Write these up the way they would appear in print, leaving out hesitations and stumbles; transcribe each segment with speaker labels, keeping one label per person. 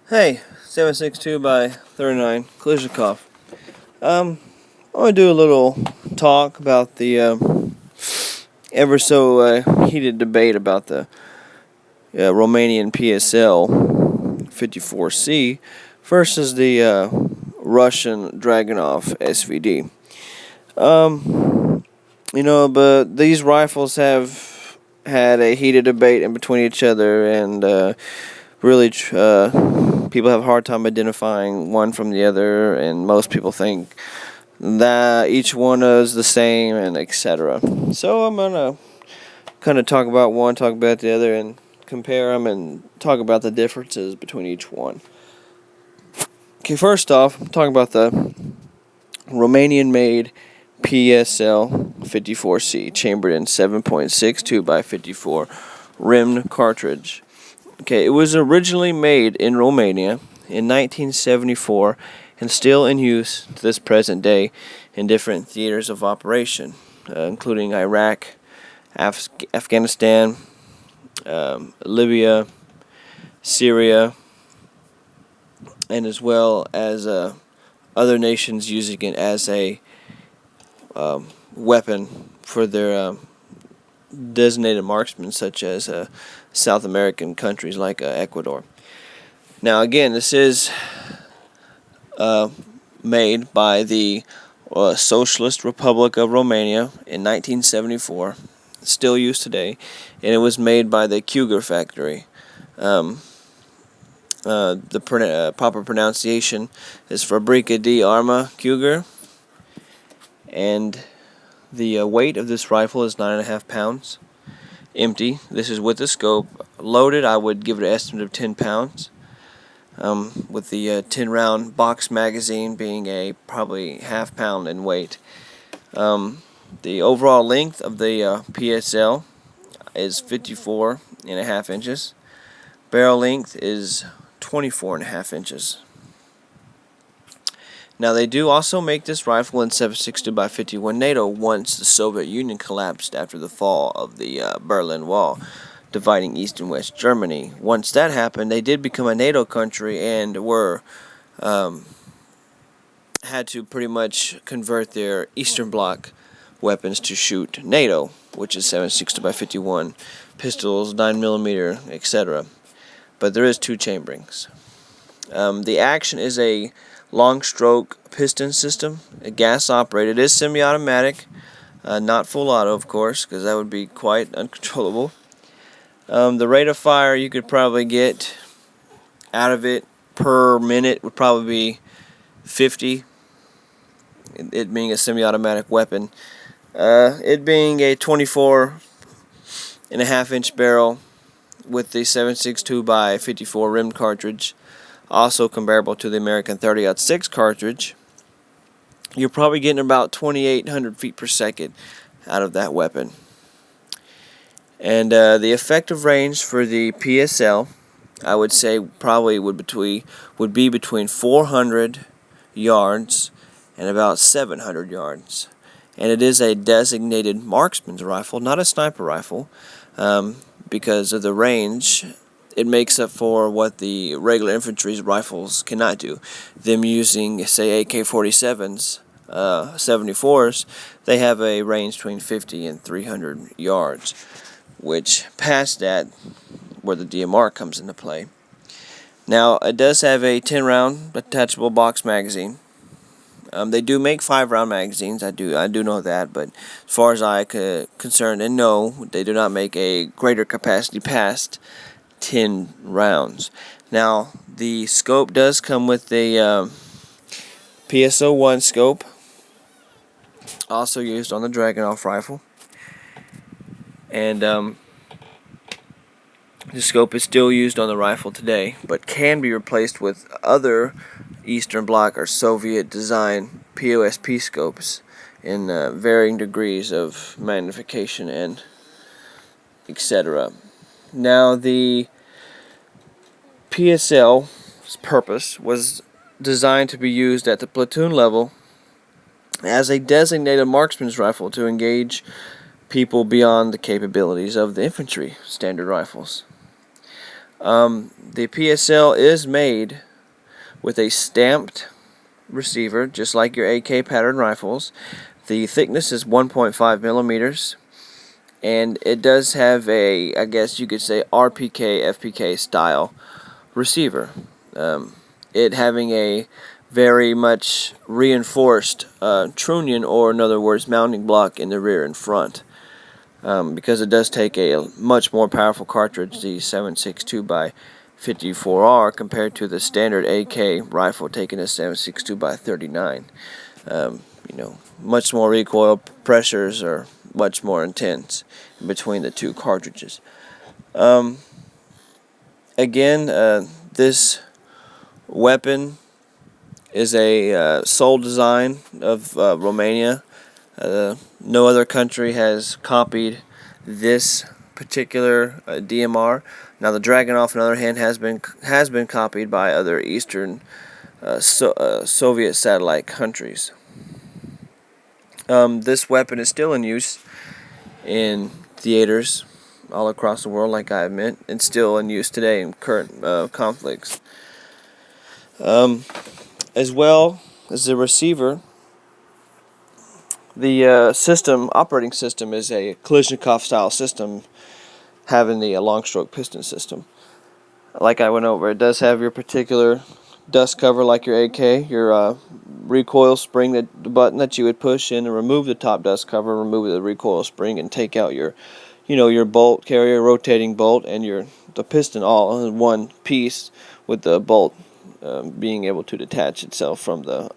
Speaker 1: Hey, 762 by 39, Klishnikov. I'm going to do a little talk about the ever so heated debate about the Romanian PSL-54C versus the Russian Draganov Svd. But these rifles have had a heated debate in between each other, and really people have a hard time identifying one from the other, and most people think that each one is the same, and etc. So I'm gonna kind of talk about one, talk about the other, and compare them and talk about the differences between each one. Okay, first off, I'm talking about the Romanian Made Psl-54C chambered in 7.62 by 54 rimmed cartridge. Okay, it was originally made in Romania in 1974 and still in use to this present day in different theaters of operation, including Iraq, Afghanistan, Libya, Syria, and as well as other nations using it as a weapon for their designated marksmen, such as South American countries like Ecuador. Now, again, this is made by the Socialist Republic of Romania in 1974, still used today, and it was made by the Cougar factory. The proper pronunciation is Fabrica di Arma Cougar, and the weight of this rifle is 9.5 pounds. Empty. This is with the scope. Loaded, I would give it an estimate of 10 pounds. With the 10-round box magazine being a probably half pound in weight. The overall length of the PSL is 54.5 inches. Barrel length is 24.5 inches. Now, they do also make this rifle in 7.62 by 51 NATO once the Soviet Union collapsed after the fall of the Berlin Wall, dividing East and West Germany. Once that happened, they did become a NATO country and were had to pretty much convert their Eastern Bloc weapons to shoot NATO, which is 7.62 by 51 pistols, 9mm, etc. But there is two chamberings. The action is a long stroke piston system, gas operated. It is semi-automatic, not full auto, of course, because that would be quite uncontrollable. The rate of fire you could probably get out of it per minute would probably be 50, it being a semi-automatic weapon. It being a 24.5 inch barrel with the 7.62 by 54 rimmed cartridge, also comparable to the American 30-06 cartridge, you're probably getting about 2,800 feet per second out of that weapon. And the effective range for the PSL, I would say probably would be between 400 yards and about 700 yards. And it is a designated marksman's rifle, not a sniper rifle, because of the range. It makes up for what the regular infantry's rifles cannot do. Them using, say, AK-47s, 74s, they have a range between 50 and 300 yards, which past that, where the DMR comes into play. Now, it does have a 10-round detachable box magazine. They do make 5-round magazines. I do know that, but as far as I concerned and know, they do not make a greater capacity past 10 rounds. Now, the scope does come with a PSO1 scope, also used on the Draganov rifle, and the scope is still used on the rifle today, but can be replaced with other Eastern Bloc or Soviet design POSP scopes in varying degrees of magnification and etc. Now, the Psl Purpose was designed to be used at the platoon level as a designated marksman's rifle to engage people beyond the capabilities of the infantry standard rifles. The PSL is made with a stamped receiver, just like your AK pattern rifles. The thickness is 1.5 millimeters, and it does have a, I guess you could say, RPK, FPK style receiver. It having a very much reinforced trunnion, or in other words, mounting block in the rear and front. Because it does take a much more powerful cartridge, the 7.62x54R, compared to the standard AK rifle taking a 7.62x39. You know, much more recoil, pressures are much more intense between the two cartridges. Again, this weapon is a sole design of Romania. No other country has copied this particular DMR. Now, the Draganov, on the other hand, has been copied by other Eastern Soviet satellite countries. This weapon is still in use in theaters all across the world, like I admit, and still in use today in current conflicts. As well as the receiver, the operating system is a Kalashnikov style system, having the long stroke piston system. Like I went over, it does have your particular dust cover like your AK, your recoil spring, the button that you would push in and remove the top dust cover, remove the recoil spring, and take out your, your bolt carrier, rotating bolt, and the piston all in one piece, with the bolt being able to detach itself from the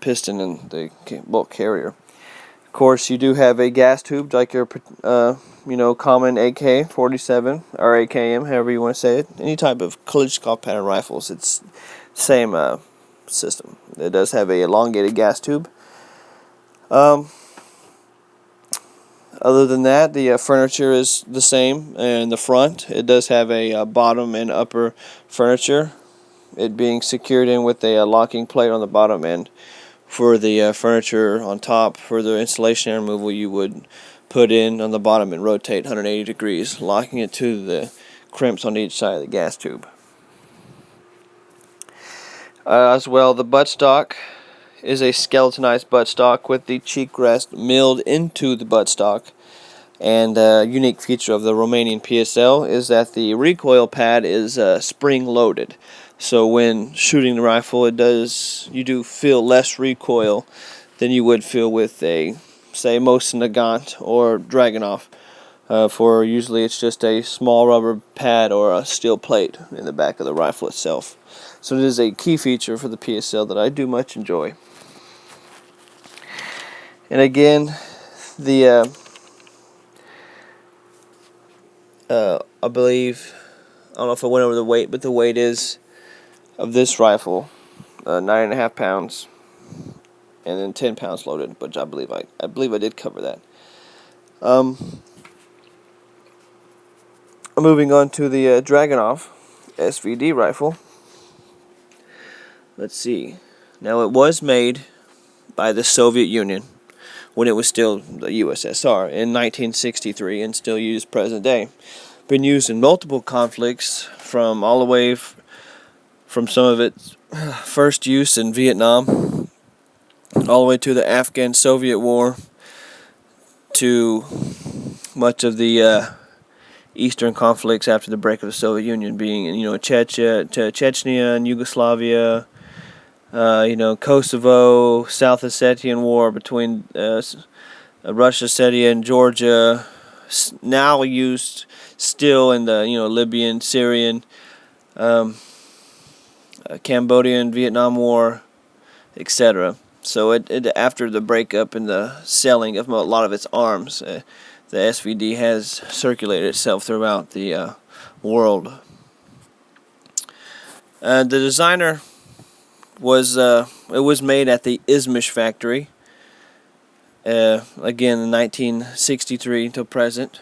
Speaker 1: piston and the bolt carrier. Of course, you do have a gas tube like your common AK-47 or AKM, however you want to say it. Any type of Kalashnikov pattern rifles, it's same system. It does have a elongated gas tube. Other than that, the furniture is the same in the front. It does have a bottom and upper furniture, it being secured in with a locking plate on the bottom end. For the furniture on top, for the installation and removal, you would put in on the bottom and rotate 180 degrees, locking it to the crimps on each side of the gas tube. As well, the buttstock is a skeletonized buttstock with the cheek rest milled into the buttstock. And a unique feature of the Romanian PSL is that the recoil pad is spring-loaded. So when shooting the rifle, you do feel less recoil than you would feel with a, say, Mosin Nagant or Dragunov. For usually it's just a small rubber pad or a steel plate in the back of the rifle itself. So it is a key feature for the PSL that I do much enjoy. And again, the I believe, I don't know if I went over the weight, but the weight is of this rifle 9.5 pounds, and then 10 pounds loaded, but I believe I did cover that. Moving on to the Draganov Svd rifle. Let's see. Now, it was made by the Soviet Union when it was still the USSR in 1963, and still used present day. Been used in multiple conflicts, from all the way from some of its first use in Vietnam, all the way to the Afghan-Soviet War, to much of the Eastern conflicts after the break of the Soviet Union, being Chechnya and Yugoslavia, Kosovo, South Ossetian War between Russia, Ossetia, and Georgia. Now used still in the Libyan, Syrian, Cambodian, Vietnam War, etc. So it after the breakup and the selling of a lot of its arms, the SVD has circulated itself throughout the world. The designer was made at the Izmish factory. Again, in 1963 until present,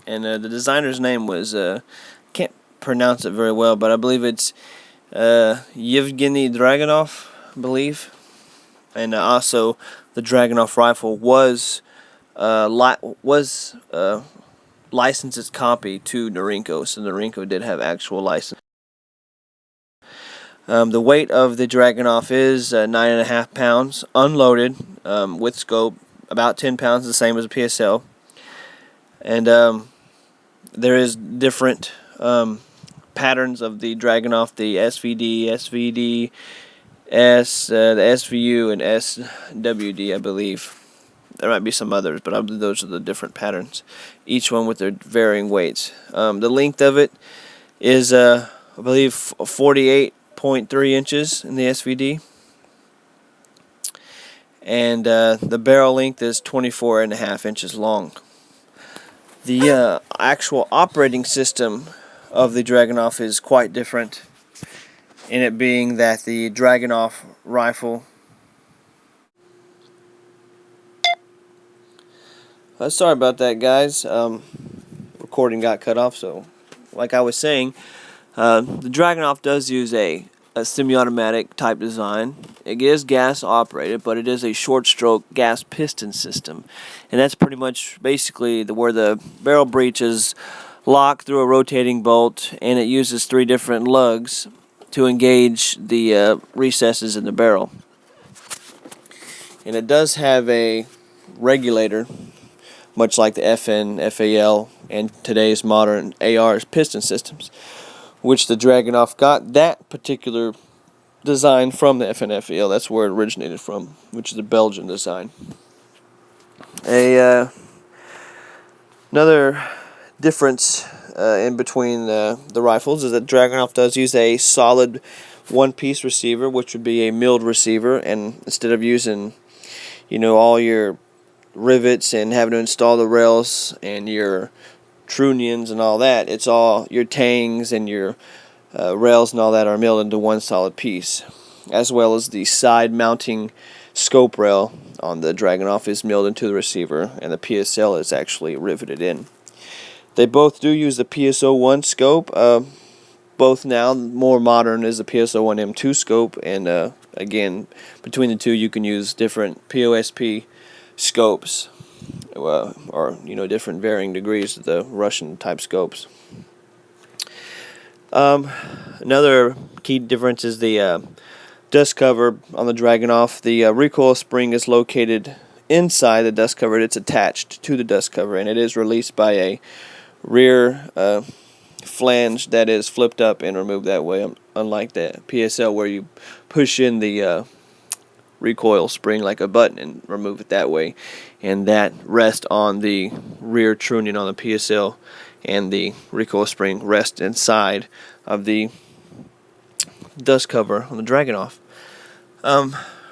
Speaker 1: and the designer's name was can't pronounce it very well, but I believe it's Yevgeny Draganov, I believe. And also, the Draganov rifle was license its copy to Norinco, so Norinco did have actual license. The weight of the Dragunov is 9.5 pounds, unloaded, with scope, about 10 pounds, the same as a PSL. And there is different patterns of the Dragunov, the SVD, SVD, the SVU, and SWD, I believe. There might be some others, but I believe those are the different patterns, each one with their varying weights. The length of it is, I believe, 48.3 inches in the SVD. And the barrel length is 24.5 inches long. The actual operating system of the Dragunov is quite different, in it being that the Dragunov rifle, sorry about that, guys, recording got cut off. So like I was saying, the Dragunov does use a semi-automatic type design. It is gas operated, but it is a short stroke gas piston system, and that's pretty much basically where the barrel breech is locked through a rotating bolt, and it uses 3 different lugs to engage the recesses in the barrel. And it does have a regulator, much like the FN, FAL, and today's modern AR piston systems, which the Dragunov got that particular design from the FN, FAL. That's where it originated from, which is a Belgian design. Another difference in between the rifles is that Dragunov does use a solid one-piece receiver, which would be a milled receiver, and instead of using, all your rivets and having to install the rails and your trunnions and all that, it's all your tangs and your rails and all that are milled into one solid piece, as well as the side mounting scope rail on the Dragunov is milled into the receiver, and the PSL is actually riveted in. They both do use the PSL-1 scope. Both now, more modern is the PSL-1 M2 scope, and again, between the two you can use different POSP scopes, or different varying degrees of the Russian type scopes. Another key difference is the dust cover on the Dragunov. The recoil spring is located inside the dust cover. It's attached to the dust cover, and it is released by a rear flange that is flipped up and removed that way, unlike the PSL where you push in the recoil spring like a button and remove it that way, and that rests on the rear trunnion on the PSL, and the recoil spring rests inside of the dust cover on the Dragunov.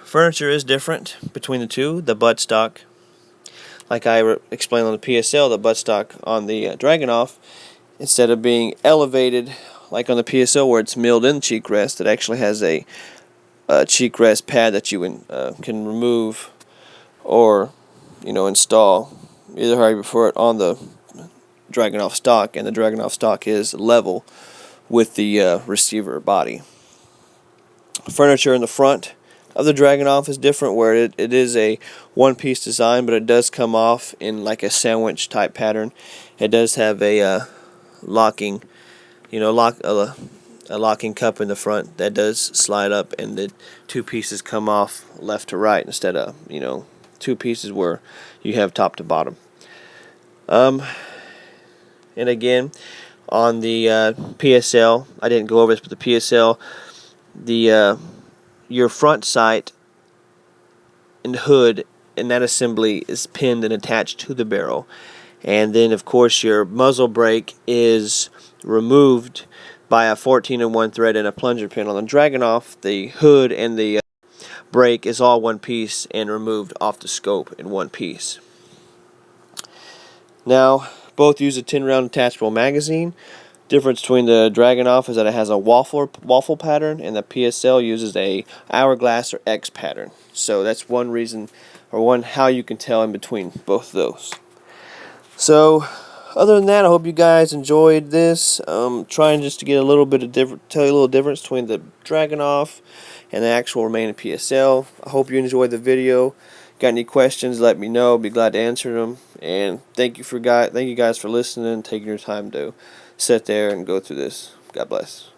Speaker 1: Furniture is different between the two. The buttstock, like I explained on the PSL, the buttstock on the Dragunov, instead of being elevated like on the PSL where it's milled in cheek rest, it actually has a cheek rest pad that you can remove or install either how you prefer it on the Dragunov stock, and the Dragunov stock is level with the receiver body. Furniture in the front of the Dragunov is different, where it is a one-piece design, but it does come off in like a sandwich type pattern. It does have a locking, a locking cup in the front that does slide up, and the 2 pieces come off left to right instead of 2 pieces where you have top to bottom. And again, on the PSL, I didn't go over this, but the PSL, your front sight and hood and that assembly is pinned and attached to the barrel, and then of course your muzzle brake is removed by a 14-in-1 thread and a plunger pin. On the Dragunov, the hood and the brake is all one piece and removed off the scope in one piece. Now, both use a 10-round attachable magazine. Difference between the Dragunov is that it has a waffle pattern, and the PSL uses a hourglass or X pattern. So that's one reason, or how you can tell in between both of those. So, other than that, I hope you guys enjoyed this. Trying just to get a little bit of tell you a little difference between the Dragunov and the actual Romanian PSL. I hope you enjoyed the video. Got any questions, let me know. Be glad to answer them. And thank you guys for listening and taking your time to sit there and go through this. God bless.